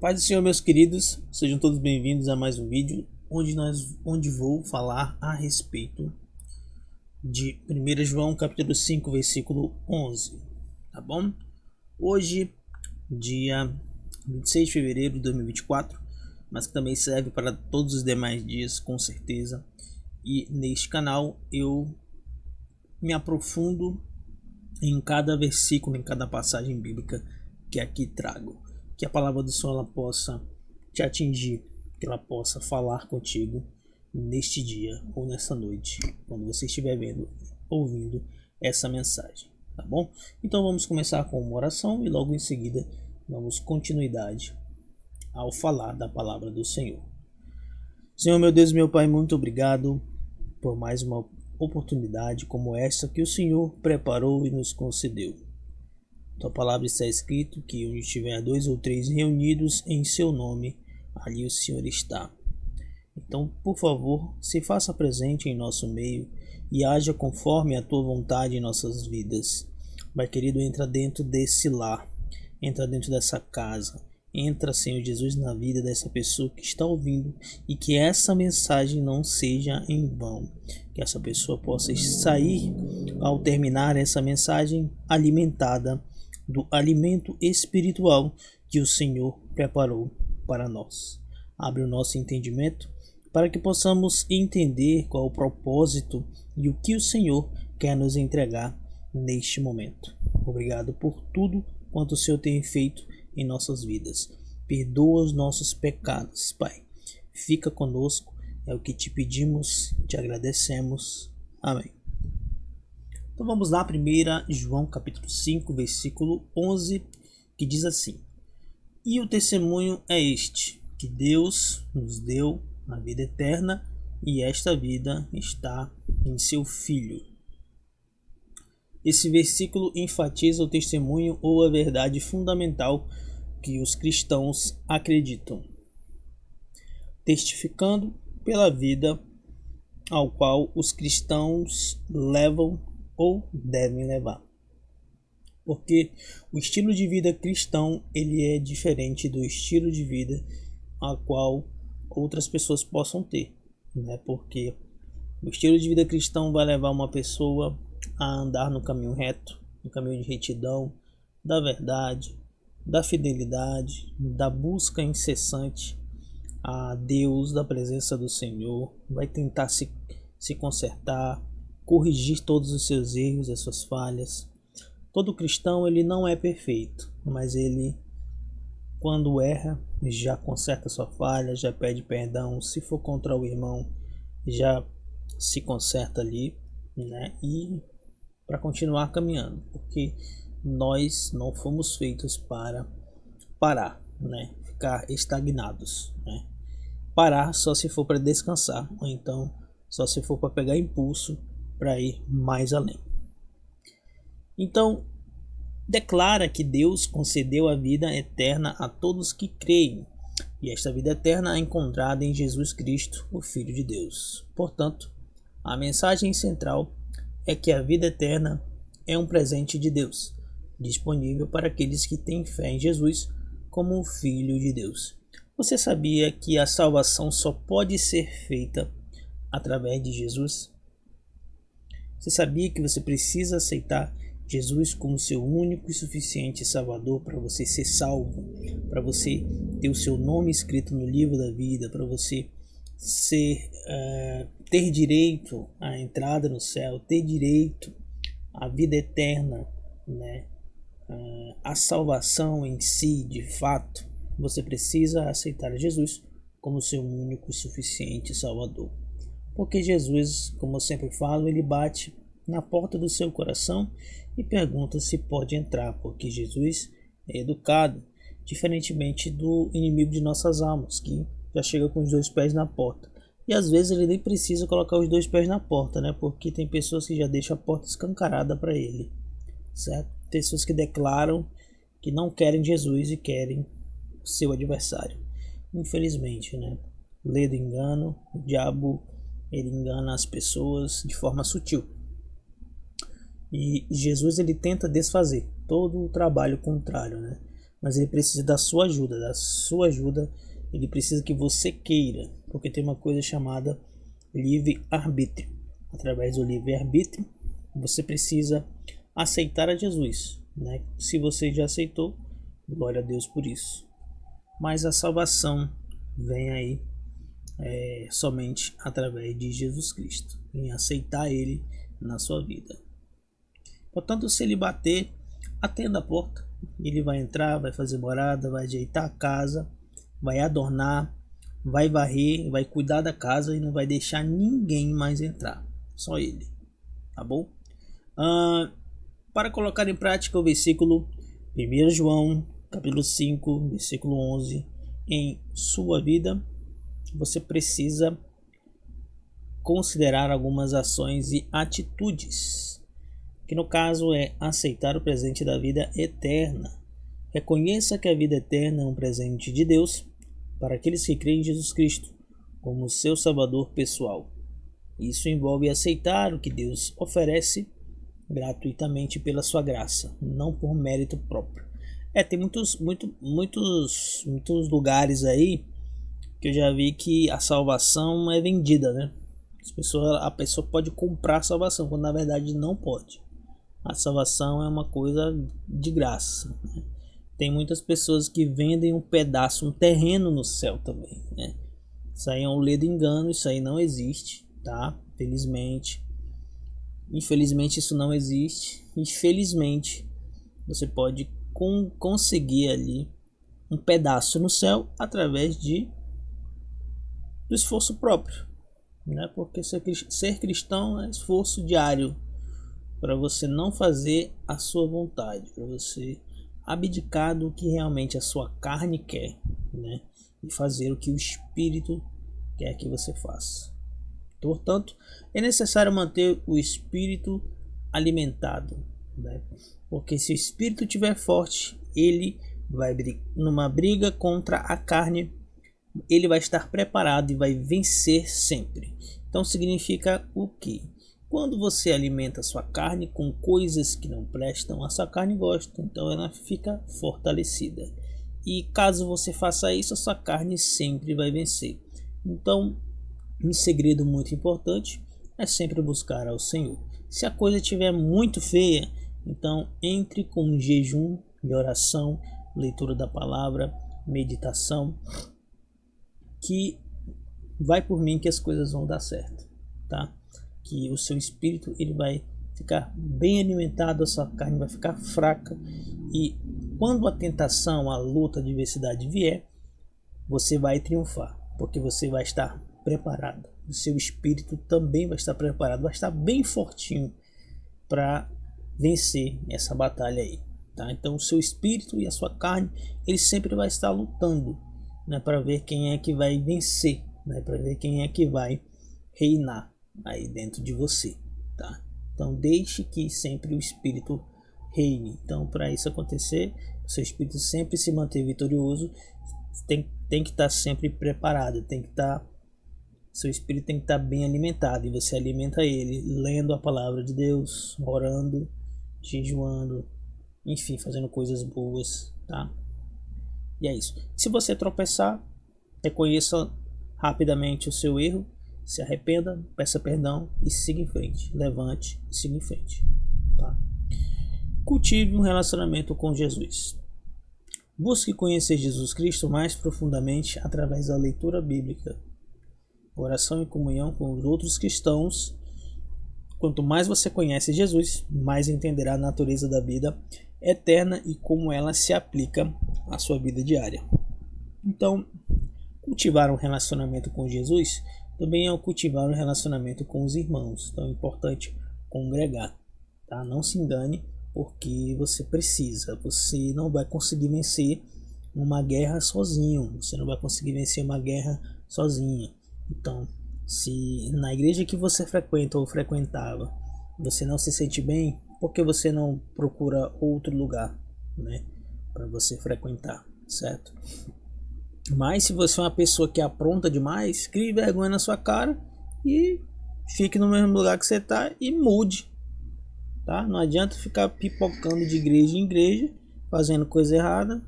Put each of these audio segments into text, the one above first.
Paz do Senhor, meus queridos, sejam todos bem-vindos a mais um vídeo onde vou falar a respeito de 1 João capítulo 5, versículo 11, tá bom? Hoje, dia 26 de fevereiro de 2024, mas que também serve para todos os demais dias, com certeza. E neste canal eu me aprofundo em cada versículo, em cada passagem bíblica que aqui trago. Que a palavra do Senhor ela possa te atingir, que ela possa falar contigo neste dia ou nessa noite, quando você estiver ouvindo essa mensagem, tá bom? Então vamos começar com uma oração e logo em seguida damos continuidade ao falar da palavra do Senhor. Senhor, meu Deus, meu Pai, muito obrigado por mais uma oportunidade como essa que o Senhor preparou e nos concedeu. Tua palavra está escrito que onde tiver 2 ou 3 reunidos em seu nome, ali o Senhor está. Então, por favor, se faça presente em nosso meio e haja conforme a tua vontade em nossas vidas. Pai querido, entra dentro desse lar, entra dentro dessa casa, entra, Senhor Jesus, na vida dessa pessoa que está ouvindo e que essa mensagem não seja em vão. Que essa pessoa possa sair, ao terminar essa mensagem, alimentada do alimento espiritual que o Senhor preparou para nós. Abre o nosso entendimento para que possamos entender qual o propósito e o que o Senhor quer nos entregar neste momento. Obrigado por tudo quanto o Senhor tem feito em nossas vidas. Perdoa os nossos pecados, Pai. Fica conosco, é o que te pedimos, te agradecemos. Amém. Então vamos lá, 1 João capítulo 5, versículo 11, que diz assim: E o testemunho é este, que Deus nos deu a vida eterna, e esta vida está em seu Filho. Esse versículo enfatiza o testemunho ou a verdade fundamental que os cristãos acreditam, testificando pela vida ao qual os cristãos levam ou devem levar. Porque o estilo de vida cristão ele é diferente do estilo de vida a qual outras pessoas possam ter, né? Porque o estilo de vida cristão vai levar uma pessoa a andar no caminho reto, no caminho de retidão, da verdade, da fidelidade, da busca incessante a Deus, da presença do Senhor, vai tentar se consertar, corrigir todos os seus erros, as suas falhas. Todo cristão ele não é perfeito, mas ele, quando erra, já conserta sua falha, já pede perdão. Se for contra o irmão, já se conserta ali, né? E para continuar caminhando, porque nós não fomos feitos para parar, né? Ficar estagnados, né? Parar só se for para descansar, ou então só se for para pegar impulso para ir mais além. Então, declara que Deus concedeu a vida eterna a todos que creem, e esta vida eterna é encontrada em Jesus Cristo, o Filho de Deus. Portanto, a mensagem central é que a vida eterna é um presente de Deus, disponível para aqueles que têm fé em Jesus como o Filho de Deus. Você sabia que a salvação só pode ser feita através de Jesus? Você sabia que você precisa aceitar Jesus como seu único e suficiente Salvador para você ser salvo, para você ter o seu nome escrito no livro da vida, para você ter direito à entrada no céu, ter direito à vida eterna, né? A salvação em si, de fato, você precisa aceitar Jesus como seu único e suficiente Salvador. Porque Jesus, como eu sempre falo, ele bate na porta do seu coração e pergunta se pode entrar, porque Jesus é educado, diferentemente do inimigo de nossas almas, que já chega com os 2 pés na porta. E às vezes ele nem precisa colocar os 2 pés na porta, né? Porque tem pessoas que já deixam a porta escancarada para ele, certo? Pessoas que declaram que não querem Jesus e querem seu adversário. Infelizmente, né? Lei do engano, o diabo ele engana as pessoas de forma sutil. E Jesus ele tenta desfazer todo o trabalho contrário, né? mas ele precisa da sua ajuda, ele precisa que você queira, porque tem uma coisa chamada livre-arbítrio. Através do livre-arbítrio, você precisa aceitar a Jesus, né? Se você já aceitou, glória a Deus por isso. Mas a salvação vem aí somente através de Jesus Cristo, em aceitar Ele na sua vida. Portanto, se ele bater, atenda a porta. Ele vai entrar, vai fazer morada, vai ajeitar a casa, vai adornar, vai varrer, vai cuidar da casa e não vai deixar ninguém mais entrar. Só ele. Tá bom? Para colocar em prática o versículo 1 João, capítulo 5, versículo 11, em sua vida, você precisa considerar algumas ações e atitudes, que no caso é aceitar o presente da vida eterna. Reconheça que a vida eterna é um presente de Deus para aqueles que creem em Jesus Cristo como seu Salvador pessoal. Isso envolve aceitar o que Deus oferece gratuitamente pela sua graça, não por mérito próprio. Tem muitos lugares aí que eu já vi que a salvação é vendida, né? A pessoa pode comprar a salvação, quando na verdade não pode. A salvação é uma coisa de graça, né? Tem muitas pessoas que vendem um pedaço, um terreno no céu também, né? Isso aí é um ledo engano, isso aí não existe, tá? Infelizmente isso não existe. Infelizmente você pode conseguir ali um pedaço no céu através do esforço próprio, né? Porque ser cristão é esforço diário para você não fazer a sua vontade, para você abdicar do que realmente a sua carne quer, né? E fazer o que o Espírito quer que você faça. Portanto, é necessário manter o espírito alimentado, né? Porque se o espírito estiver forte, ele vai numa briga contra a carne, ele vai estar preparado e vai vencer sempre. Então significa o quê? Quando você alimenta a sua carne com coisas que não prestam, a sua carne gosta, então ela fica fortalecida. E caso você faça isso, a sua carne sempre vai vencer. Então, um segredo muito importante é sempre buscar ao Senhor. Se a coisa estiver muito feia, então entre com jejum e oração, leitura da palavra, meditação, que vai por mim que as coisas vão dar certo, tá? Que o seu espírito ele vai ficar bem alimentado, a sua carne vai ficar fraca, e quando a tentação, a luta, a adversidade vier, você vai triunfar, porque você vai estar preparado. O seu espírito também vai estar preparado, vai estar bem fortinho para vencer essa batalha aí, tá? Então o seu espírito e a sua carne, ele sempre vai estar lutando, né, para ver quem é que vai vencer, né, para ver quem é que vai reinar aí dentro de você, tá? Então deixe que sempre o espírito reine. Então, para isso acontecer, o seu espírito sempre se manter vitorioso, tem que estar sempre preparado, seu espírito tem que estar bem alimentado, e você alimenta ele lendo a palavra de Deus, orando, jejuando, enfim, fazendo coisas boas, tá? E é isso. Se você tropeçar, reconheça rapidamente o seu erro, se arrependa, peça perdão e siga em frente. Levante e siga em frente, tá? Cultive um relacionamento com Jesus. Busque conhecer Jesus Cristo mais profundamente através da leitura bíblica, oração e comunhão com os outros cristãos. Quanto mais você conhece Jesus, mais entenderá a natureza da vida eterna e como ela se aplica à sua vida diária. Então, cultivar um relacionamento com Jesus também é cultivar um relacionamento com os irmãos. Então é importante congregar, tá? Não se engane, porque você não vai conseguir vencer uma guerra sozinho, você não vai conseguir vencer uma guerra sozinha. Então, se na igreja que você frequenta ou frequentava, você não se sente bem, por que você não procura outro lugar, né, para você frequentar, certo? Mas se você é uma pessoa que apronta demais, crie vergonha na sua cara e fique no mesmo lugar que você está e mude, tá? Não adianta ficar pipocando de igreja em igreja, fazendo coisa errada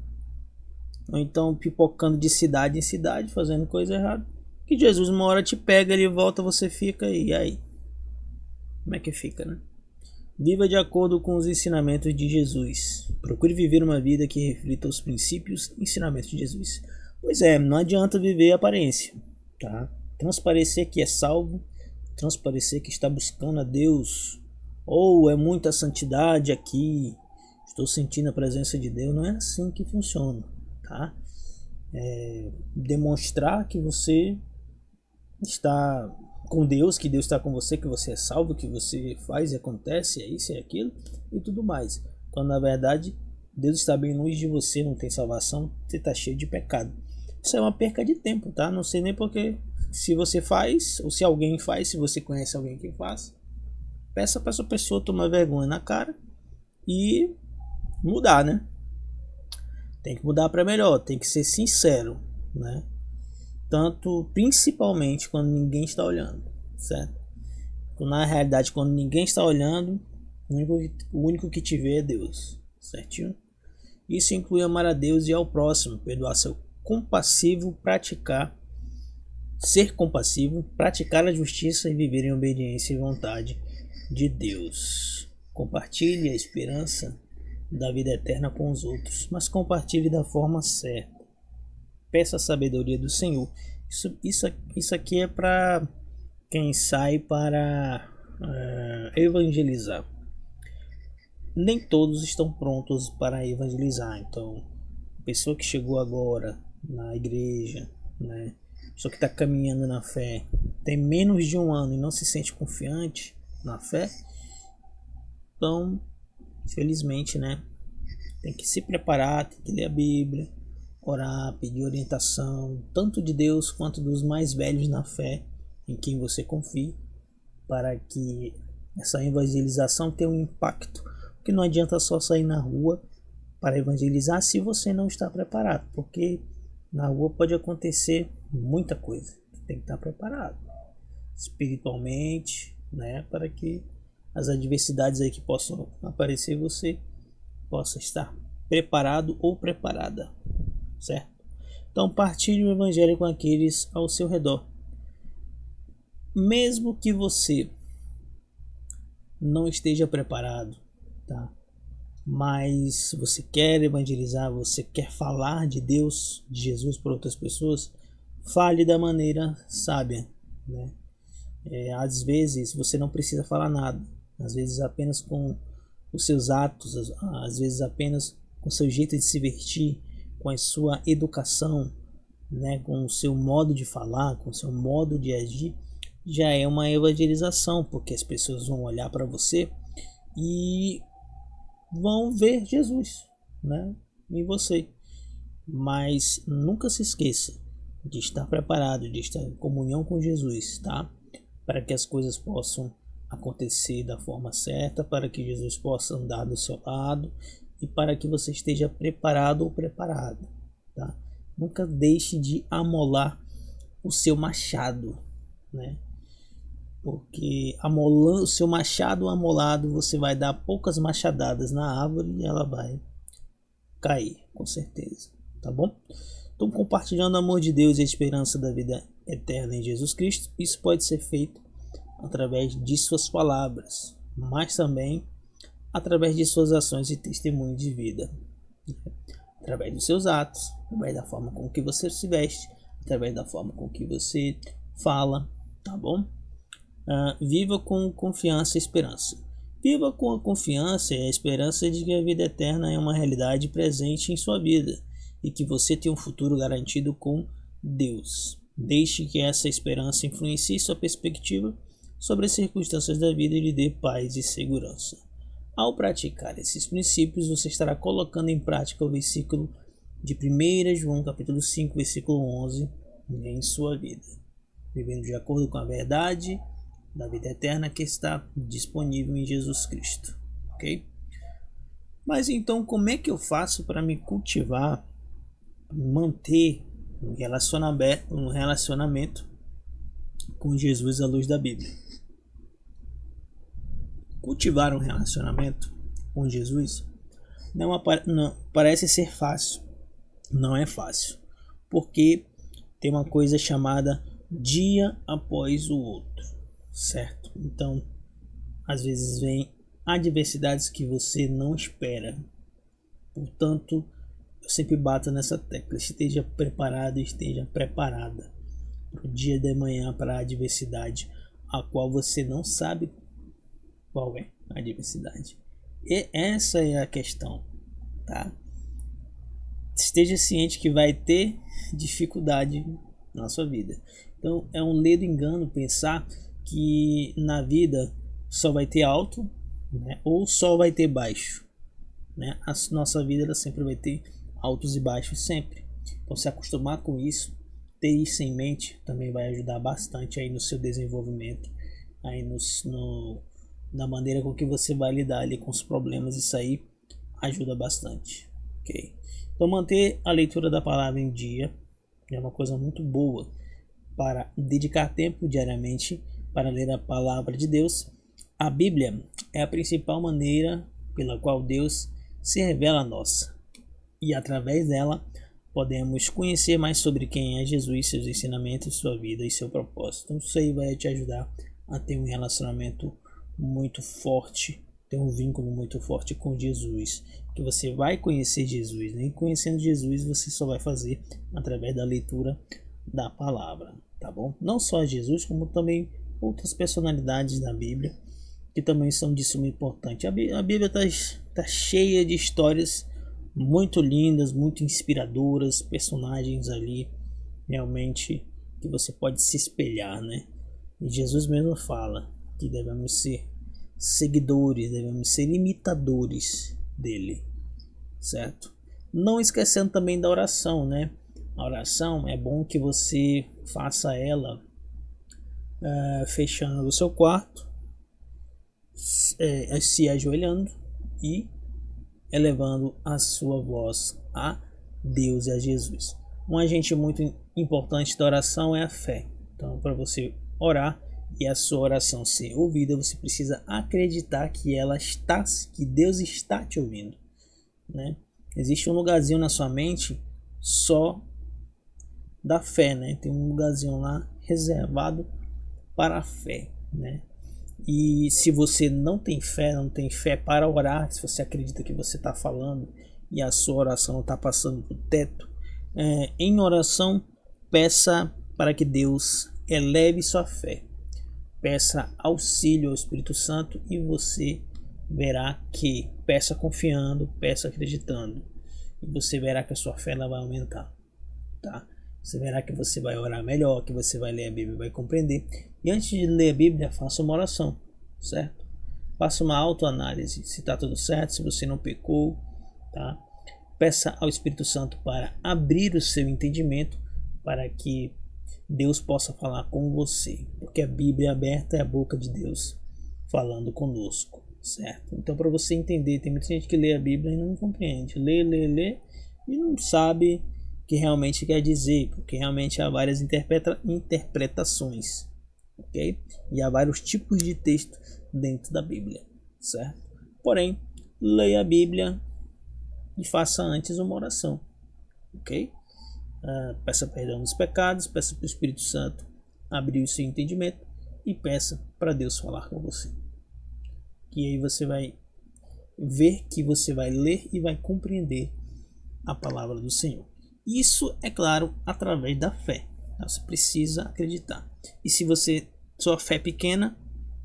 ou então pipocando de cidade em cidade, fazendo coisa errada, que Jesus uma hora te pega, ele volta, você fica e aí? Como é que fica, né? Viva de acordo com os ensinamentos de Jesus. Procure viver uma vida que reflita os princípios e ensinamentos de Jesus. Pois é, não adianta viver a aparência, tá? Transparecer que é salvo, transparecer que está buscando a Deus, ou é muita santidade aqui, estou sentindo a presença de Deus, não é assim que funciona, tá? Demonstrar que você está com Deus, que Deus está com você, que você é salvo, que você faz e acontece, é isso, é aquilo e tudo mais. Quando na verdade Deus está bem longe de você, não tem salvação, você está cheio de pecado. Isso é uma perca de tempo, tá? Não sei nem porque, se você faz, ou se alguém faz, se você conhece alguém que faz, peça para essa pessoa tomar vergonha na cara e mudar, né? Tem que mudar para melhor, tem que ser sincero, né? Tanto, principalmente quando ninguém está olhando, certo? Na realidade, quando ninguém está olhando, o único que te vê é Deus, certinho? Isso inclui amar a Deus e ao próximo, perdoar seu compassivo, ser compassivo, praticar a justiça e viver em obediência e vontade de Deus. Compartilhe a esperança da vida eterna com os outros, mas compartilhe da forma certa. Peça a sabedoria do Senhor. Isso aqui é para quem sai para evangelizar. Nem todos estão prontos para evangelizar. Então, a pessoa que chegou agora na igreja, né, pessoa que está caminhando na fé, tem menos de um ano e não se sente confiante na fé, então, infelizmente, né, tem que se preparar, tem que ler a Bíblia, orar, pedir orientação, tanto de Deus quanto dos mais velhos na fé, em quem você confie, para que essa evangelização tenha um impacto. Porque não adianta só sair na rua para evangelizar se você não está preparado, porque na rua pode acontecer muita coisa. Tem que estar preparado espiritualmente, né, para que as adversidades aí que possam aparecer, você possa estar preparado ou preparada, certo? Então partilhe o evangelho com aqueles ao seu redor. Mesmo que você não esteja preparado, tá? Mas você quer evangelizar, você quer falar de Deus, de Jesus para outras pessoas, fale da maneira sábia, né? Às vezes você não precisa falar nada, às vezes apenas com os seus atos, às vezes apenas com o seu jeito de se vestir, com a sua educação, né, com o seu modo de falar, com o seu modo de agir, já é uma evangelização, porque as pessoas vão olhar para você e vão ver Jesus, né, em você. Mas nunca se esqueça de estar preparado, de estar em comunhão com Jesus, tá? Para que as coisas possam acontecer da forma certa, para que Jesus possa andar do seu lado e para que você esteja preparado ou preparada, tá? Nunca deixe de amolar o seu machado, né? Porque amolando o seu machado amolado, você vai dar poucas machadadas na árvore e ela vai cair, com certeza, tá bom? Então, compartilhando o amor de Deus e a esperança da vida eterna em Jesus Cristo, isso pode ser feito através de suas palavras, mas também através de suas ações e testemunho de vida, através dos seus atos, através da forma com que você se veste, através da forma com que você fala, tá bom? Viva com confiança e esperança. Viva com a confiança e a esperança de que a vida eterna é uma realidade presente em sua vida e que você tem um futuro garantido com Deus. Deixe que essa esperança influencie sua perspectiva sobre as circunstâncias da vida e lhe dê paz e segurança. Ao praticar esses princípios, você estará colocando em prática o versículo de 1 João capítulo 5, versículo 11 em sua vida, vivendo de acordo com a verdade da vida eterna que está disponível em Jesus Cristo, ok? Mas então, como é que eu faço para me cultivar, manter um relacionamento com Jesus à luz da Bíblia? Cultivar um relacionamento com Jesus não parece ser fácil, Não é fácil, porque tem uma coisa chamada dia após o outro, certo? Então, às vezes vem adversidades que você não espera. Portanto, eu sempre bato nessa tecla: esteja preparado, esteja preparada para o dia de manhã, para a adversidade, a qual você não sabe qual é a adversidade. E essa é a questão, tá? Esteja ciente que vai ter dificuldade na sua vida. Então é um ledo engano pensar que na vida só vai ter alto, né, ou só vai ter baixo, né? A nossa vida ela sempre vai ter altos e baixos sempre. Então se acostumar com isso, ter isso em mente também vai ajudar bastante aí no seu desenvolvimento, aí na maneira com que você vai lidar ali com os problemas. Isso aí ajuda bastante, ok? Então manter a leitura da palavra em dia é uma coisa muito boa para dedicar tempo diariamente para ler a palavra de Deus. A Bíblia é a principal maneira pela qual Deus se revela a nós, e através dela podemos conhecer mais sobre quem é Jesus, seus ensinamentos, sua vida e seu propósito. Então isso aí vai te ajudar a ter um relacionamento muito forte, ter um vínculo muito forte com Jesus, que você vai conhecer Jesus, né? E conhecendo Jesus você só vai fazer através da leitura da palavra, tá bom? Não só Jesus, como também outras personalidades da Bíblia que também são de suma importância. A Bíblia tá cheia de histórias muito lindas, muito inspiradoras, personagens ali realmente que você pode se espelhar, né? E Jesus mesmo fala que devemos ser seguidores, devemos ser imitadores dele, certo? Não esquecendo também da oração, né? A oração é bom que você faça ela fechando o seu quarto, se ajoelhando e elevando a sua voz a Deus e a Jesus. Um agente muito importante da oração é a fé. Então, para você orar e a sua oração ser ouvida, você precisa acreditar que Deus está te ouvindo, né? Existe um lugarzinho na sua mente só da fé, né? Tem um lugarzinho lá reservado para a fé, né? E se você não tem fé para orar, se você acredita que você está falando e a sua oração está passando do teto, em oração peça para que Deus eleve sua fé, peça auxílio ao Espírito Santo e você verá que, peça confiando, peça acreditando, e você verá que a sua fé ela vai aumentar, tá? Você verá que você vai orar melhor, que você vai ler a Bíblia e vai compreender. E antes de ler a Bíblia, faça uma oração, certo? Faça uma autoanálise, se está tudo certo, se você não pecou, tá? Peça ao Espírito Santo para abrir o seu entendimento, para que Deus possa falar com você, porque a Bíblia aberta é a boca de Deus falando conosco, certo? Então, para você entender, tem muita gente que lê a Bíblia e não compreende, lê e não sabe o que realmente quer dizer, porque realmente há várias interpretações, ok? E há vários tipos de texto dentro da Bíblia, certo? Porém, leia a Bíblia e faça antes uma oração, ok? Peça perdão dos pecados, peça para o Espírito Santo abrir o seu entendimento e peça para Deus falar com você. E aí você vai ver que você vai ler e vai compreender a palavra do Senhor. Isso é claro através da fé. Você precisa acreditar. E se sua fé é pequena,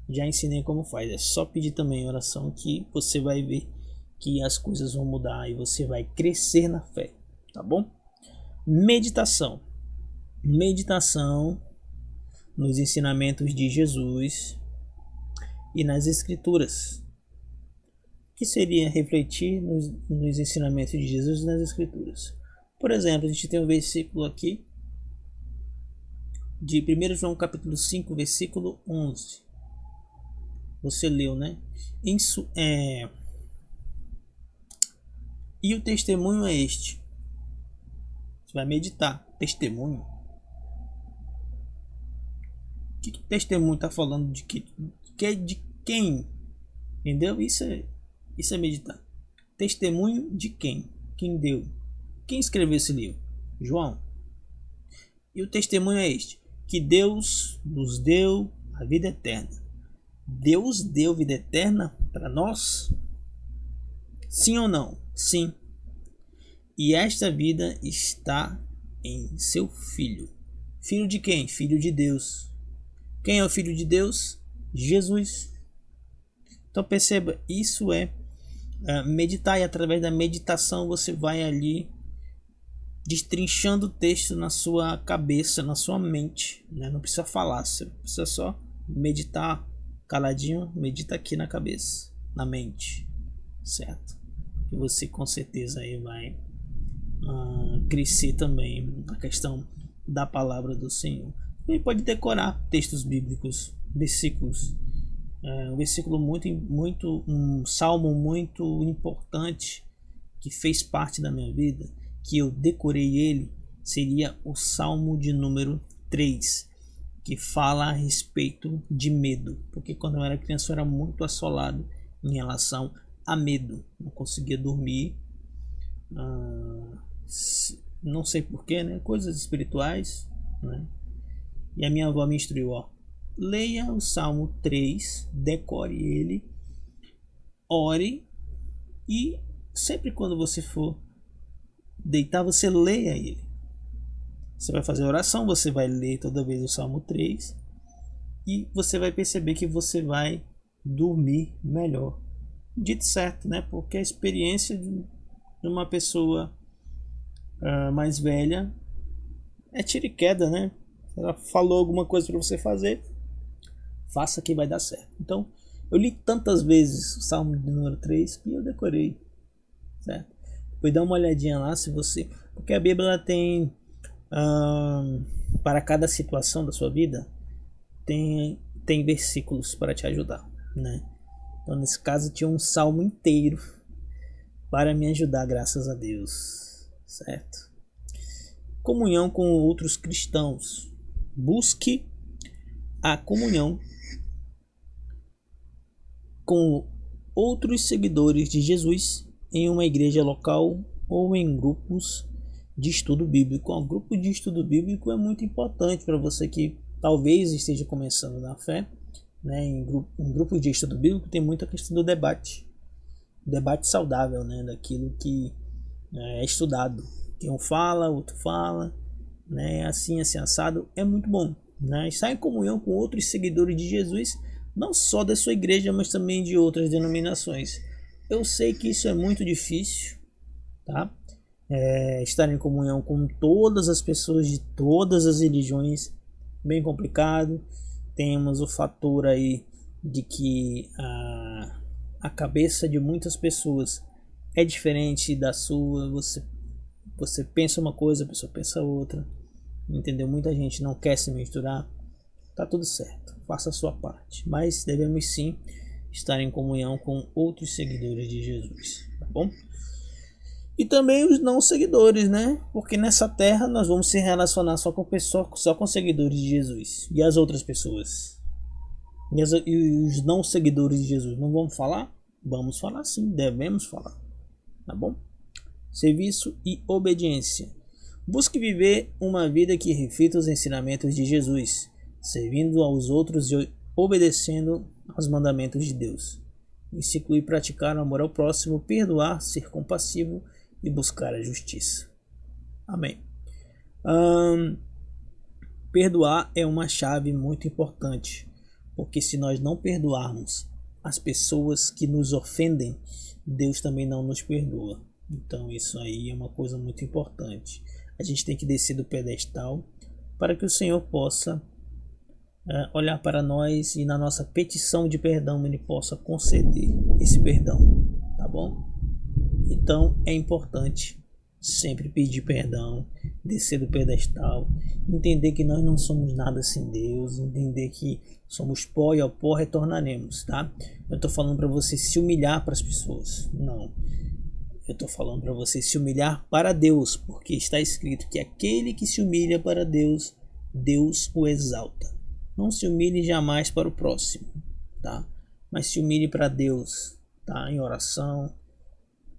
já ensinei como faz. É só pedir também oração que você vai ver que as coisas vão mudar e você vai crescer na fé, tá bom? Meditação. Meditação nos ensinamentos de Jesus e nas Escrituras. O que seria refletir nos ensinamentos de Jesus e nas Escrituras? Por exemplo, a gente tem um versículo aqui de 1 João capítulo 5, versículo 11. Você leu, né? Isso é... E o testemunho é este. Você vai meditar. Testemunho. O que testemunho está falando de que é de quem? Entendeu? Isso é meditar. Testemunho de quem? Quem deu? Quem escreveu esse livro? João. E o testemunho é este: que Deus nos deu a vida eterna. Deus deu vida eterna para nós? Sim ou não? Sim. E esta vida está em seu Filho. Filho de quem? Filho de Deus. Quem é o Filho de Deus? Jesus. Então perceba, isso é meditar, e através da meditação você vai ali destrinchando o texto na sua cabeça, na sua mente, né? Não precisa falar, você precisa só meditar caladinho, medita aqui na cabeça, na mente, certo? E você com certeza aí vai crescer também na questão da palavra do Senhor. E pode decorar textos bíblicos, versículos. Um versículo um salmo muito importante que fez parte da minha vida, que eu decorei ele, seria o Salmo de número 3, que fala a respeito de medo, porque quando eu era criança eu era muito assolado em relação a medo, não conseguia dormir, não sei porquê, né? Coisas espirituais, né? E a minha avó me instruiu, leia o Salmo 3, decore ele, ore, e sempre quando você for deitar, você leia ele. Você vai fazer oração, você vai ler toda vez o Salmo 3 e você vai perceber que você vai dormir melhor. Dito certo, né? Porque a experiência de uma pessoa mais velha é tiro e queda, né? Ela falou alguma coisa para você fazer, faça que vai dar certo. Então, eu li tantas vezes o Salmo de número 3 que eu decorei, certo? Depois dá uma olhadinha lá se você... Porque a Bíblia ela tem... para cada situação da sua vida, tem versículos para te ajudar, né? Então, nesse caso, tinha um salmo inteiro para me ajudar, graças a Deus, certo? Comunhão com outros cristãos. Busque a comunhão com outros seguidores de Jesus em uma igreja local ou em grupos de estudo bíblico. Um grupo de estudo bíblico é muito importante para você que talvez esteja começando na fé, né? Em grupos de estudo bíblico tem muita questão do debate saudável, né? Daquilo que é estudado. Que um fala, outro fala, né? Assim assado, é muito bom, né? Estar em comunhão com outros seguidores de Jesus, não só da sua igreja, mas também de outras denominações. Eu sei que isso é muito difícil, tá? Estar em comunhão com todas as pessoas de todas as religiões, bem complicado. Temos o fator aí de que a cabeça de muitas pessoas é diferente da sua. Você pensa uma coisa, a pessoa pensa outra, entendeu? Muita gente não quer se misturar. Tá tudo certo, faça a sua parte, mas devemos sim estar em comunhão com outros seguidores de Jesus, tá bom? E também os não seguidores, né? Porque nessa terra nós vamos se relacionar só com seguidores de Jesus. E as outras pessoas? E os não seguidores de Jesus? Não vamos falar? Vamos falar sim, devemos falar. Tá bom? Serviço e obediência. Busque viver uma vida que reflita os ensinamentos de Jesus, servindo aos outros e obedecendo aos mandamentos de Deus. Isso inclui praticar o amor ao próximo, perdoar, ser compassivo e buscar a justiça. Amém. Perdoar é uma chave muito importante, porque se nós não perdoarmos as pessoas que nos ofendem, Deus também não nos perdoa. Então isso aí é uma coisa muito importante. A gente tem que descer do pedestal para que o Senhor possa olhar para nós e na nossa petição de perdão Ele possa conceder esse perdão, tá bom? Então é importante sempre pedir perdão, descer do pedestal, entender que nós não somos nada sem Deus, entender que somos pó e ao pó retornaremos, tá? Eu estou falando para você se humilhar para as pessoas, não. Eu estou falando para você se humilhar para Deus, porque está escrito que aquele que se humilha para Deus, Deus o exalta. Não se humilhe jamais para o próximo, tá? Mas se humilhe para Deus, tá? Em oração,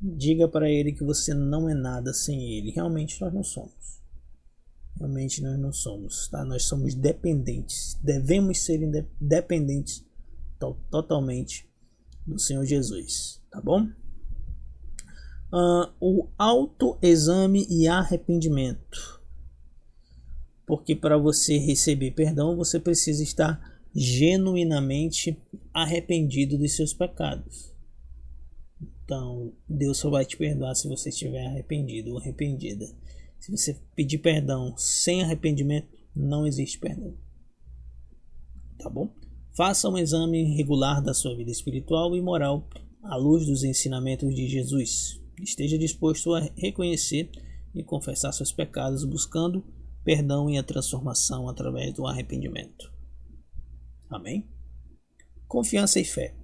Diga para ele que você não é nada sem ele. Realmente nós não somos. Realmente nós não somos, tá? Nós somos dependentes. Devemos ser dependentes totalmente do Senhor Jesus, tá bom? O autoexame e arrependimento. Porque para você receber perdão, você precisa estar genuinamente arrependido dos seus pecados. Então, Deus só vai te perdoar se você estiver arrependido ou arrependida. Se você pedir perdão sem arrependimento, não existe perdão. Tá bom? Faça um exame regular da sua vida espiritual e moral à luz dos ensinamentos de Jesus. Esteja disposto a reconhecer e confessar seus pecados, buscando perdão e a transformação através do arrependimento. Amém? Confiança e fé.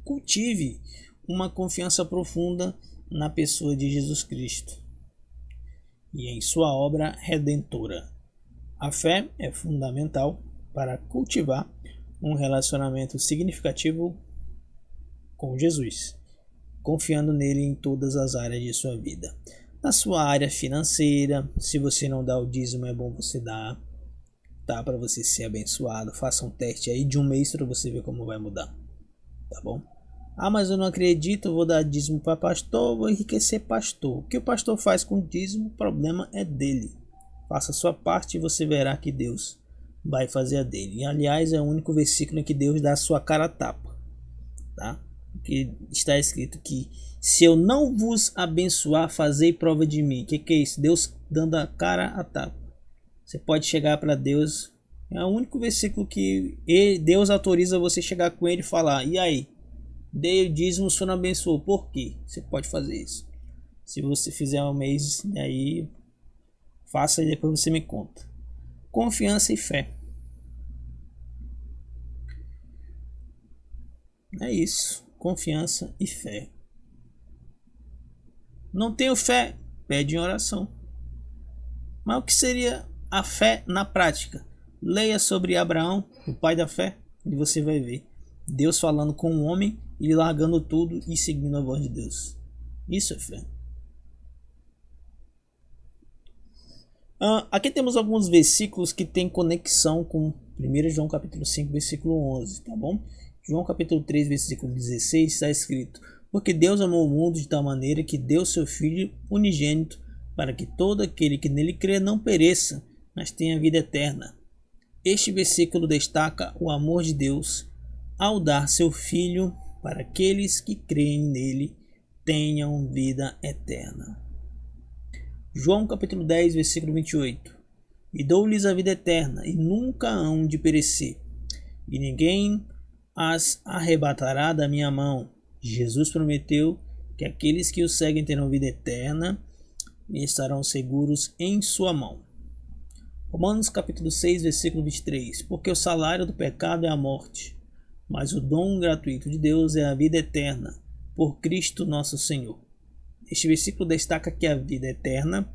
Cultive uma confiança profunda na pessoa de Jesus Cristo e em sua obra redentora. A fé é fundamental para cultivar um relacionamento significativo com Jesus, confiando nele em todas as áreas de sua vida. Na sua área financeira, se você não dá o dízimo, é bom você dar, tá? Para você ser abençoado. Faça um teste aí de um mês para você ver como vai mudar, tá bom? Ah, mas eu não acredito, vou dar dízimo para pastor, vou enriquecer pastor. O que o pastor faz com o dízimo, o problema é dele. Faça a sua parte e você verá que Deus vai fazer a dele. E, aliás, é o único versículo em que Deus dá a sua cara a tapa, tá? Que está escrito que se eu não vos abençoar, fazei prova de mim. O que é isso? Deus dando a cara a tapa. Você pode chegar para Deus, é o único versículo que Deus autoriza você chegar com ele e falar: e aí? Dei o dízimo, o senhor não abençoou. Por quê? Você pode fazer isso. Se você fizer um mês, aí faça e depois você me conta. Confiança e fé. É isso. Confiança e fé. Não tenho fé? Pede em oração. Mas o que seria a fé na prática? Leia sobre Abraão, o pai da fé, e você vai ver Deus falando com um homem e largando tudo e seguindo a voz de Deus. Isso é fé. Aqui temos alguns versículos que têm conexão com 1 João capítulo 5, versículo 11, tá bom? João capítulo 3, versículo 16 está escrito: porque Deus amou o mundo de tal maneira que deu seu Filho unigênito, para que todo aquele que nele crê não pereça, mas tenha vida eterna. Este versículo destaca o amor de Deus ao dar seu Filho para aqueles que creem nele tenham vida eterna. João capítulo 10, versículo 28. E dou-lhes a vida eterna, e nunca hão de perecer, e ninguém as arrebatará da minha mão. Jesus prometeu que aqueles que o seguem terão vida eterna e estarão seguros em sua mão. Romanos capítulo 6, versículo 23. Porque o salário do pecado é a morte, mas o dom gratuito de Deus é a vida eterna, por Cristo nosso Senhor. Este versículo destaca que a vida eterna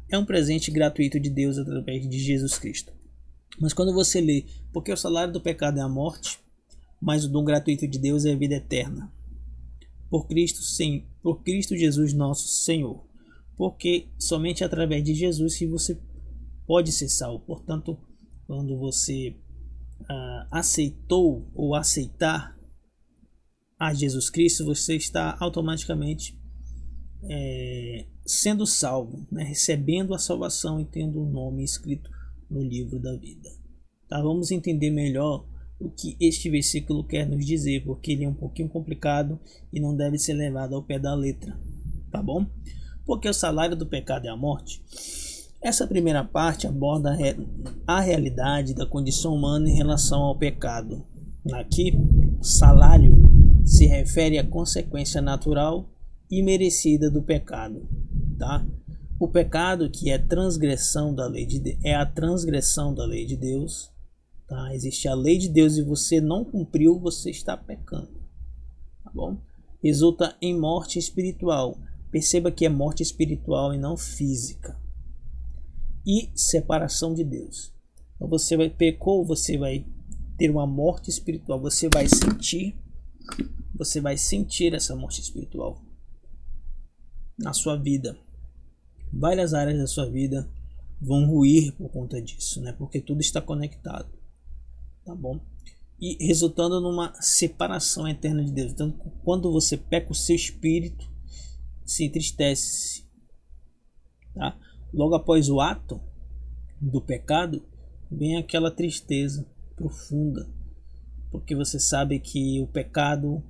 é um presente gratuito de Deus através de Jesus Cristo. Mas quando você lê, porque o salário do pecado é a morte, mas o dom gratuito de Deus é a vida eterna, por Cristo, sim, por Cristo Jesus nosso Senhor. Porque somente através de Jesus que você pode ser salvo. Portanto, quando você aceitou ou aceitar a Jesus Cristo, você está automaticamente sendo salvo, né? Recebendo a salvação e tendo o nome escrito no livro da vida. Tá? Vamos entender melhor o que este versículo quer nos dizer, porque ele é um pouquinho complicado e não deve ser levado ao pé da letra, tá bom? Porque o salário do pecado é a morte. Essa primeira parte aborda a realidade da condição humana em relação ao pecado. Aqui, salário se refere à consequência natural e merecida do pecado, tá? O pecado, que é transgressão da lei é a transgressão da lei de Deus, tá? Existe a lei de Deus e você não cumpriu, você está pecando, tá bom? Resulta em morte espiritual. Perceba que é morte espiritual e não física. E separação de Deus. Então você pecou, você vai ter uma morte espiritual, você vai sentir essa morte espiritual. na sua vida. Várias áreas da sua vida vão ruir por conta disso, né? Porque tudo está conectado, tá bom? E resultando numa separação eterna de Deus. Então, quando você peca, o seu espírito se entristece, tá? Logo após o ato do pecado, vem aquela tristeza profunda, porque você sabe que o pecado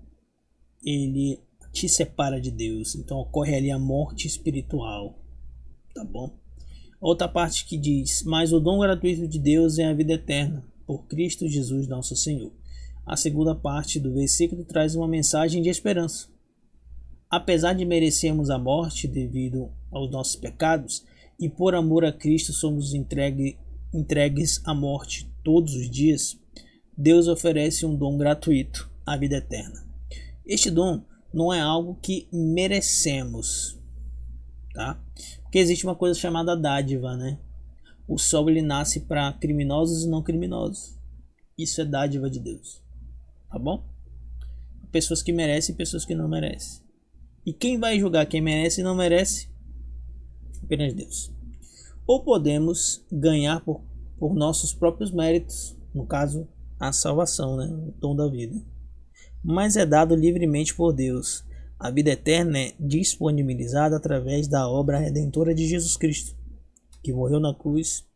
ele te separa de Deus. Então ocorre ali a morte espiritual, tá bom? Outra parte que diz: mas o dom gratuito de Deus é a vida eterna, por Cristo Jesus nosso Senhor. A segunda parte do versículo traz uma mensagem de esperança. Apesar de merecermos a morte devido aos nossos pecados, e por amor a Cristo somos entregues à morte todos os dias, Deus oferece um dom gratuito, a vida eterna. Este dom não é algo que merecemos, tá? Porque existe uma coisa chamada dádiva, né? O sol ele nasce para criminosos e não criminosos. Isso é dádiva de Deus, tá bom? Pessoas que merecem e pessoas que não merecem. E quem vai julgar quem merece e não merece? Apenas Deus. Ou podemos ganhar por nossos próprios méritos, no caso, a salvação, né? O dom da vida. Mas é dado livremente por Deus. A vida eterna é disponibilizada através da obra redentora de Jesus Cristo, que morreu na cruz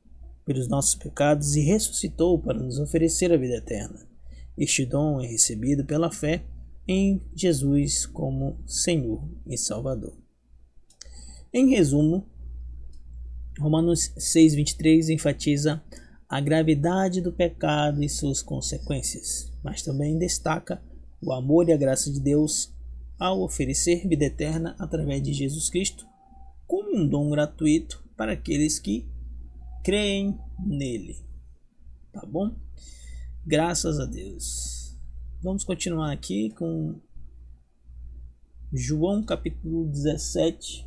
pelos nossos pecados e ressuscitou para nos oferecer a vida eterna. Este dom é recebido pela fé em Jesus como Senhor e Salvador. Em resumo, Romanos 6,23 enfatiza a gravidade do pecado e suas consequências, mas também destaca o amor e a graça de Deus ao oferecer vida eterna através de Jesus Cristo como um dom gratuito para aqueles que creem nele. Tá bom? Graças a Deus. Vamos continuar aqui com João capítulo 17,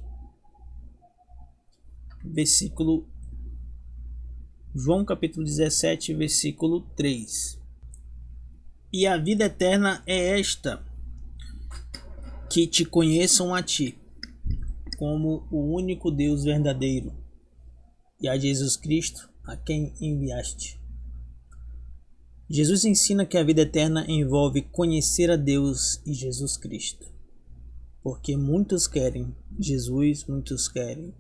versículo João capítulo 17, versículo 3. E a vida eterna é esta, que te conheçam a ti, como o único Deus verdadeiro, e a Jesus Cristo, a quem enviaste. Jesus ensina que a vida eterna envolve conhecer a Deus e Jesus Cristo, porque muitos querem Jesus, muitos querem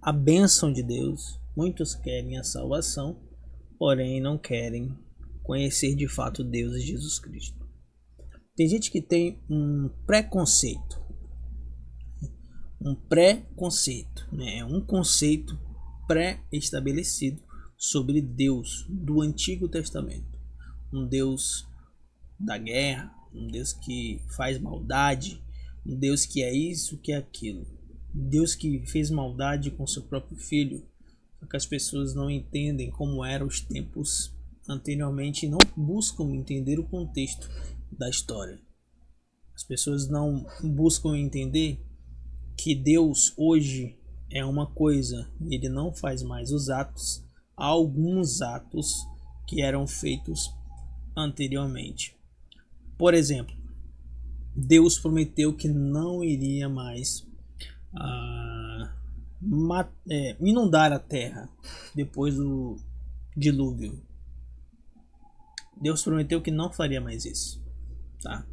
a bênção de Deus, muitos querem a salvação, porém não querem conhecer de fato Deus e Jesus Cristo. Tem gente que tem um preconceito, né? Um conceito pré-estabelecido sobre Deus do Antigo Testamento. Um Deus da guerra, um Deus que faz maldade, um Deus que é isso, que é aquilo. Um Deus que fez maldade com seu próprio filho. Só que as pessoas não entendem como eram os tempos anteriormente e não buscam entender o contexto da história. As pessoas não buscam entender que Deus hoje é uma coisa e ele não faz mais os atos, alguns atos que eram feitos anteriormente. Por exemplo, Deus prometeu que não iria mais inundar a terra depois do dilúvio. Deus prometeu que não faria mais isso, tá?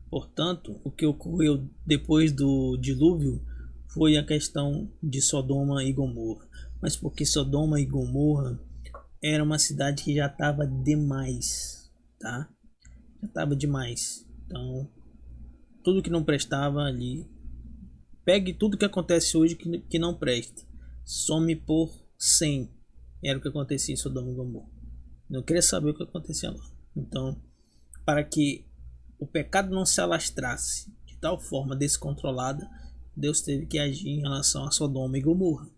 Portanto, o que ocorreu depois do dilúvio foi a questão de Sodoma e Gomorra. Mas porque Sodoma e Gomorra era uma cidade que já estava demais, tá? Já estava demais. Então, tudo que não prestava ali, pegue tudo que acontece hoje que não presta, some por 100. Era o que acontecia em Sodoma e Gomorra. Não queria saber o que acontecia lá. Então, para que o pecado não se alastrasse de tal forma descontrolada, Deus teve que agir em relação a Sodoma e Gomorra,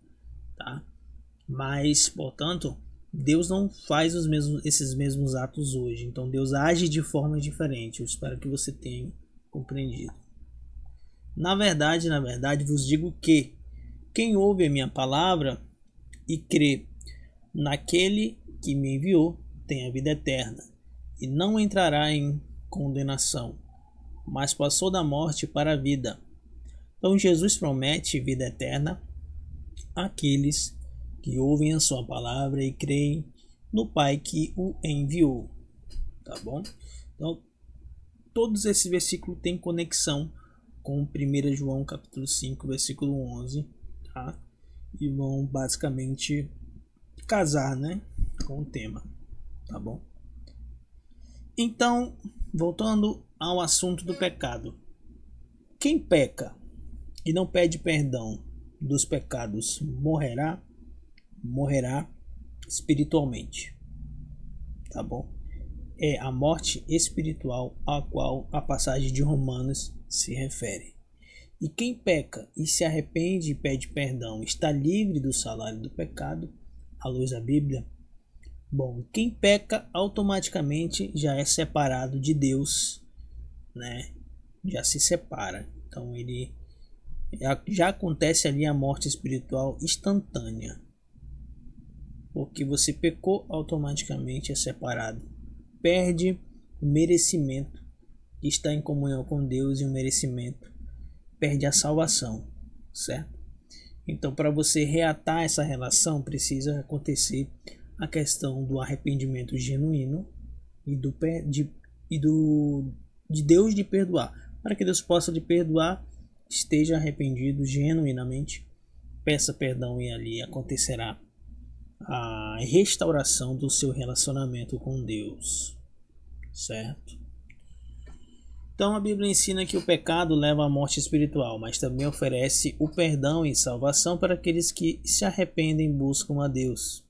tá? Mas, portanto, Deus não faz esses mesmos atos hoje. Então Deus age de forma diferente. Eu espero que você tenha compreendido. Na verdade, vos digo que quem ouve a minha palavra e crê naquele que me enviou tem a vida eterna e não entrará em condenação, mas passou da morte para a vida. Então Jesus promete vida eterna àqueles que ouvem a sua palavra e creem no Pai que o enviou, tá bom? Então, todos esses versículos têm conexão com 1 João capítulo 5, versículo 11, tá? E vão basicamente casar, né, com o tema, tá bom? Então, voltando ao assunto do pecado. Quem peca e não pede perdão dos pecados morrerá espiritualmente, tá bom? É a morte espiritual a qual a passagem de Romanos se refere. E quem peca e se arrepende e pede perdão está livre do salário do pecado, à luz da Bíblia. Bom, quem peca automaticamente já é separado de Deus, né? Já se separa. Então ele já acontece ali a morte espiritual instantânea. Porque você pecou, automaticamente é separado. Perde o merecimento de estar em comunhão com Deus, e o merecimento perde a salvação, certo? Então, para você reatar essa relação, precisa acontecer a questão do arrependimento genuíno e de Deus de perdoar. Para que Deus possa lhe perdoar, esteja arrependido genuinamente, peça perdão e ali acontecerá a restauração do seu relacionamento com Deus, certo? Então a Bíblia ensina que o pecado leva à morte espiritual, mas também oferece o perdão e salvação para aqueles que se arrependem e buscam a Deus.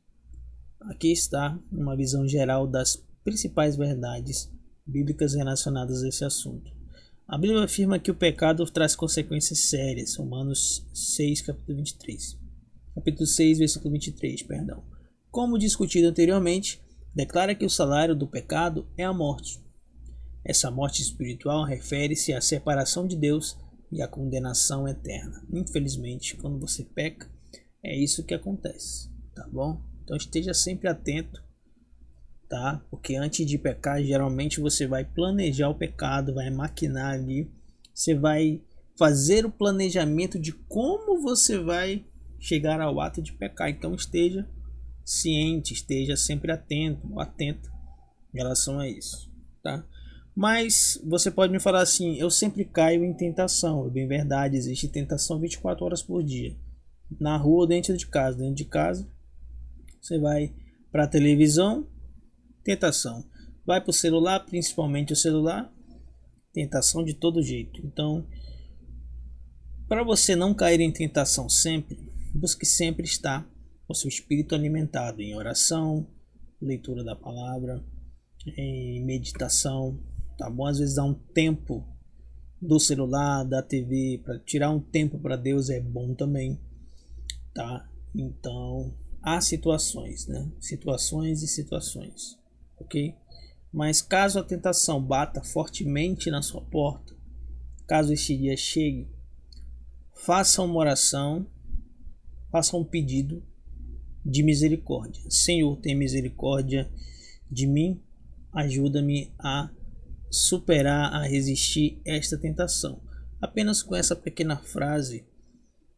Aqui está uma visão geral das principais verdades bíblicas relacionadas a esse assunto. A Bíblia afirma que o pecado traz consequências sérias. Romanos 6, capítulo 23. Capítulo 6, versículo 23, perdão. Como discutido anteriormente, declara que o salário do pecado é a morte. Essa morte espiritual refere-se à separação de Deus e à condenação eterna. Infelizmente, quando você peca, é isso que acontece, tá bom? Então esteja sempre atento, tá? Porque antes de pecar, geralmente você vai planejar o pecado, vai maquinar ali, você vai fazer o planejamento de como você vai chegar ao ato de pecar. Então esteja ciente, esteja sempre atento em relação a isso, tá? Mas você pode me falar assim: eu sempre caio em tentação. É bem verdade, existe tentação 24 horas por dia, na rua ou dentro de casa. Dentro de casa você vai para a televisão, tentação. Vai para o celular, principalmente o celular, tentação de todo jeito. Então, para você não cair em tentação sempre, busque sempre estar com seu espírito alimentado em oração, leitura da palavra, em meditação, tá bom? Às vezes dá um tempo do celular, da TV, para tirar um tempo para Deus é bom também, tá? Então, há situações, né? Situações e situações, ok? Mas caso a tentação bata fortemente na sua porta, caso este dia chegue, faça uma oração, faça um pedido de misericórdia. Senhor, tem misericórdia de mim, ajuda-me a superar, a resistir esta tentação. Apenas com essa pequena frase,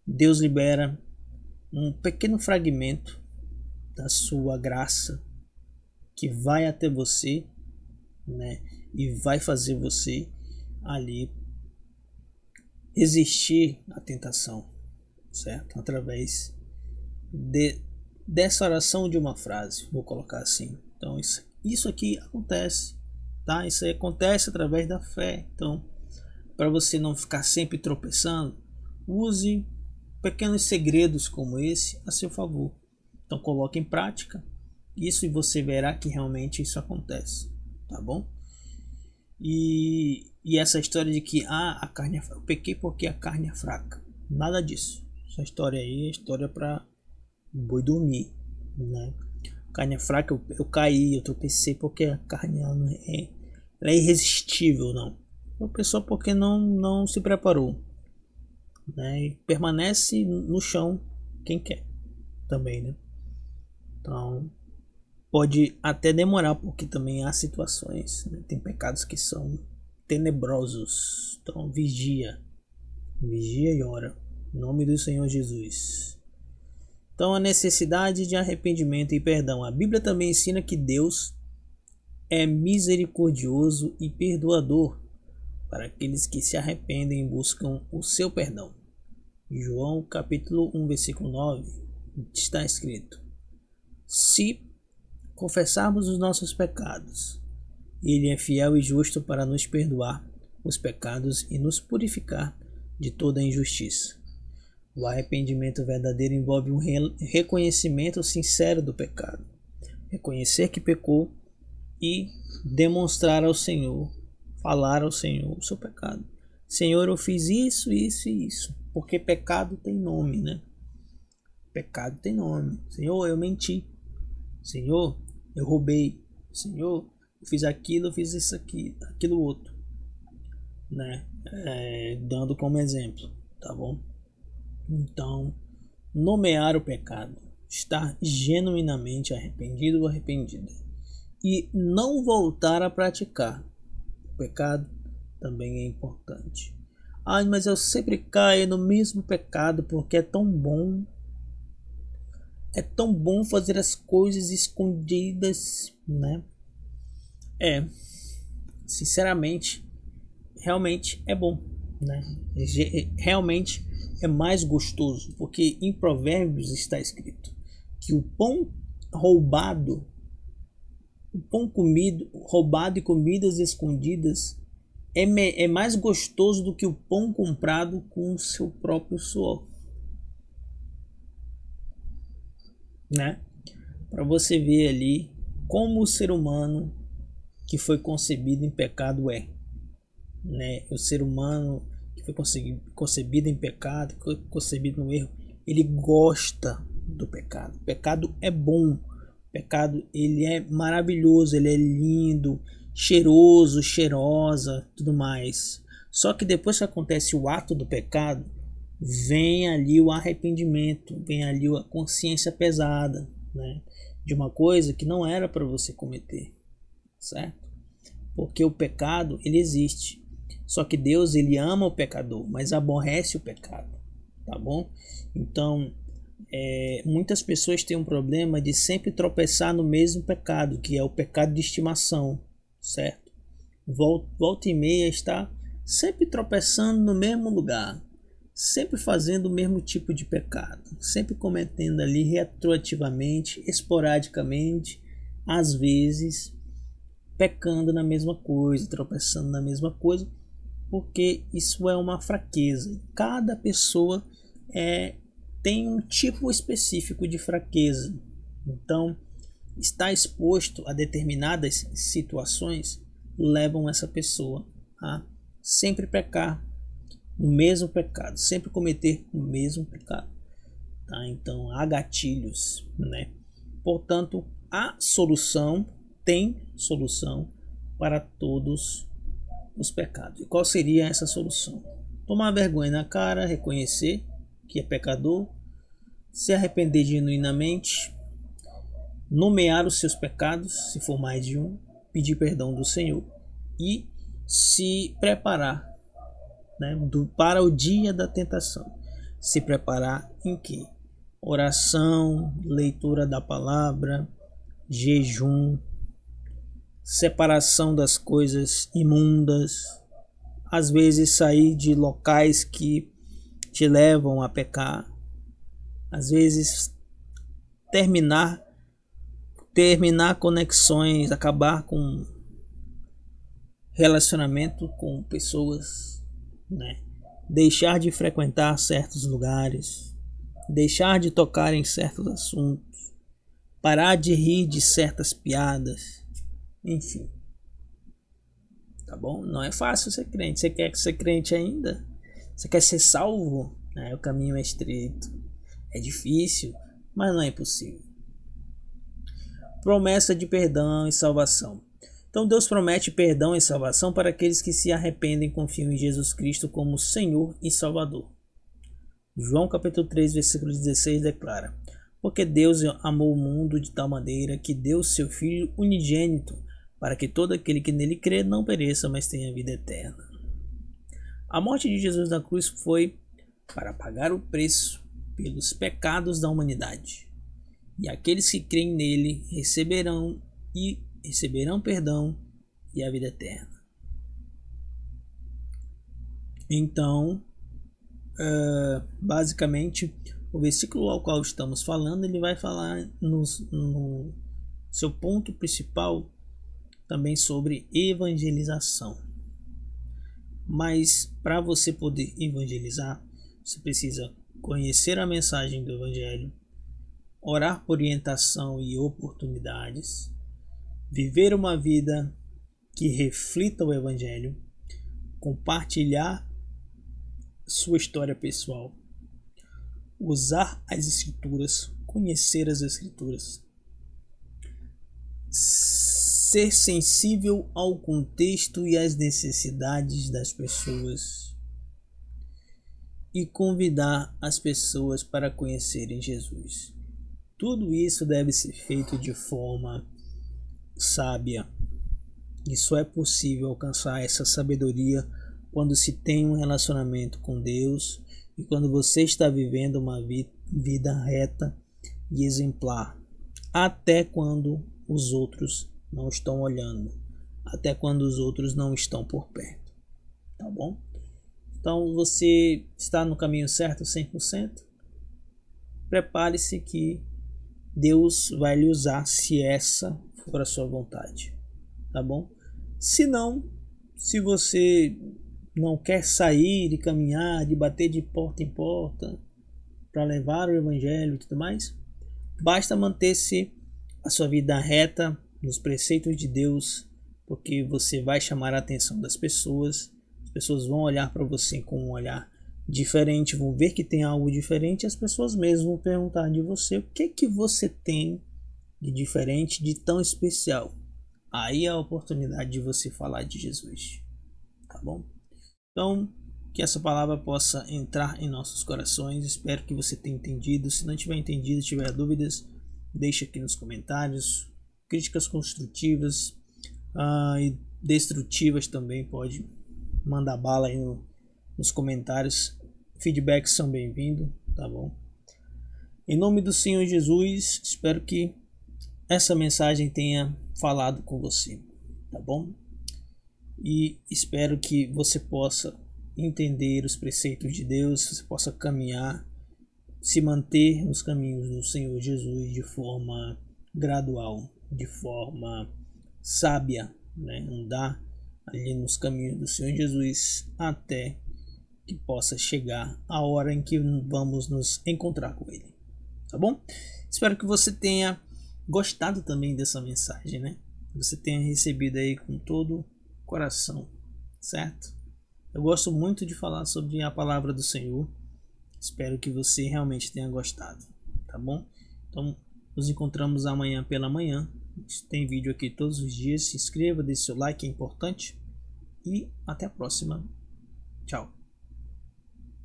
Deus libera um pequeno fragmento da sua graça que vai até você, né, e vai fazer você ali resistir à tentação, certo? Através dessa oração de uma frase, vou colocar assim. Então isso aqui acontece, tá? Isso aí acontece através da fé. Então, para você não ficar sempre tropeçando, use pequenos segredos como esse a seu favor. Então coloque em prática isso e você verá que realmente isso acontece, tá bom? E essa história de que a carne eu pequei porque a carne é fraca, nada disso. Essa história aí é história para boi dormir, né? Carne é fraca, eu caí, eu tropecei porque a carne ela é irresistível, não. A pessoa porque não se preparou, né? E permanece no chão quem quer também, né? Então pode até demorar, porque também há situações, né? Tem pecados que são tenebrosos, então vigia, Vigia e ora. Em nome do Senhor Jesus. Então, a necessidade de arrependimento e perdão. A Bíblia também ensina que Deus é misericordioso e perdoador para aqueles que se arrependem e buscam o seu perdão. João capítulo 1, versículo 9, está escrito: se confessarmos os nossos pecados, Ele é fiel e justo para nos perdoar os pecados e nos purificar de toda injustiça. O arrependimento verdadeiro envolve um reconhecimento sincero do pecado, reconhecer que pecou e demonstrar ao Senhor, falar ao Senhor o seu pecado. Senhor, eu fiz isso, isso e isso. Porque pecado tem nome, né? Pecado tem nome. Senhor, eu menti. Senhor, eu roubei. Senhor, eu fiz aquilo, eu fiz isso aqui, aquilo outro, né? Dando como exemplo, tá bom? Então, nomear o pecado, estar genuinamente arrependido ou arrependida e não voltar a praticar o pecado também é importante. Mas eu sempre caio no mesmo pecado porque é tão bom. É tão bom fazer as coisas escondidas, né? Sinceramente, realmente é bom, né? Realmente é mais gostoso, porque em Provérbios está escrito que o pão roubado, roubado e comidas escondidas é mais gostoso do que o pão comprado com o seu próprio suor, né? Para você ver ali como o ser humano que foi concebido em pecado né? O ser humano que foi concebido em pecado, que foi concebido no erro, ele gosta do pecado. O pecado é bom. O pecado, ele é maravilhoso, ele é lindo, cheiroso, cheirosa, tudo mais. Só que depois que acontece o ato do pecado, vem ali o arrependimento, vem ali a consciência pesada, né? De uma coisa que não era para você cometer, certo? Porque o pecado, ele existe. Só que Deus, ele ama o pecador, mas aborrece o pecado, tá bom? Então, muitas pessoas têm um problema de sempre tropeçar no mesmo pecado, que é o pecado de estimação, certo? Volta e meia está sempre tropeçando no mesmo lugar, sempre fazendo o mesmo tipo de pecado, sempre cometendo ali retroativamente, esporadicamente, às vezes pecando na mesma coisa, tropeçando na mesma coisa, porque isso é uma fraqueza. Cada pessoa tem um tipo específico de fraqueza. Então, estar exposto a determinadas situações levam essa pessoa a sempre pecar o mesmo pecado, sempre cometer o mesmo pecado. Tá? Então, há gatilhos, né? Portanto, tem solução para todos os pecados. E qual seria essa solução? Tomar vergonha na cara, reconhecer que é pecador, se arrepender genuinamente, nomear os seus pecados, se for mais de um, pedir perdão do Senhor e se preparar, né, para o dia da tentação. Se preparar em que? Oração, leitura da palavra, jejum, separação das coisas imundas, às vezes sair de locais que te levam a pecar, às vezes terminar conexões, acabar com relacionamento com pessoas, né? Deixar de frequentar certos lugares, deixar de tocar em certos assuntos, parar de rir de certas piadas, enfim. Tá bom? Não é fácil ser crente. Você quer ser crente ainda? Você quer ser salvo? O caminho é estreito, é difícil, mas não é impossível. Promessa de perdão e salvação. Então Deus promete perdão e salvação para aqueles que se arrependem e confiam em Jesus Cristo como Senhor e Salvador. João capítulo 3, versículo 16 declara: porque Deus amou o mundo de tal maneira que deu seu Filho unigênito, para que todo aquele que nele crê não pereça, mas tenha vida eterna. A morte de Jesus na cruz foi para pagar o preço pelos pecados da humanidade. E aqueles que creem nele receberão perdão e a vida eterna. Então, basicamente, o versículo ao qual estamos falando, ele vai falar no seu ponto principal também sobre evangelização. Mas para você poder evangelizar, você precisa conhecer a mensagem do Evangelho, orar por orientação e oportunidades, viver uma vida que reflita o Evangelho, compartilhar sua história pessoal, usar as Escrituras, conhecer as Escrituras, ser sensível ao contexto e às necessidades das pessoas e convidar as pessoas para conhecerem Jesus. Tudo isso deve ser feito de forma sábia. E só é possível alcançar essa sabedoria quando se tem um relacionamento com Deus e quando você está vivendo uma vida reta e exemplar, até quando os outros não estão olhando, até quando os outros não estão por perto, tá bom? Então você está no caminho certo 100%? Prepare-se que Deus vai lhe usar se essa for a sua vontade, tá bom? Se não, se você não quer sair e caminhar, de bater de porta em porta para levar o evangelho e tudo mais, basta manter-se a sua vida reta nos preceitos de Deus, porque você vai chamar a atenção das pessoas. As pessoas vão olhar para você com um olhar diferente, vão ver que tem algo diferente, e as pessoas mesmo vão perguntar de você o que você tem de diferente, de tão especial. Aí é a oportunidade de você falar de Jesus, tá bom? Então, que essa palavra possa entrar em nossos corações. Espero que você tenha entendido. Se não tiver entendido, tiver dúvidas, deixa aqui nos comentários. Críticas construtivas e destrutivas também pode mandar bala aí nos comentários. Feedbacks são bem-vindos, tá bom? Em nome do Senhor Jesus, espero que essa mensagem tenha falado com você, tá bom? E espero que você possa entender os preceitos de Deus, você possa caminhar, se manter nos caminhos do Senhor Jesus de forma gradual, de forma sábia, né? Andar ali nos caminhos do Senhor Jesus até que possa chegar a hora em que vamos nos encontrar com Ele, tá bom? Espero que você tenha gostado também dessa mensagem, né? Você tenha recebido aí com todo o coração, certo? Eu gosto muito de falar sobre a palavra do Senhor. Espero que você realmente tenha gostado, tá bom? Então, nos encontramos amanhã pela manhã. Tem vídeo aqui todos os dias. Se inscreva, deixe seu like, é importante. E até a próxima. Tchau.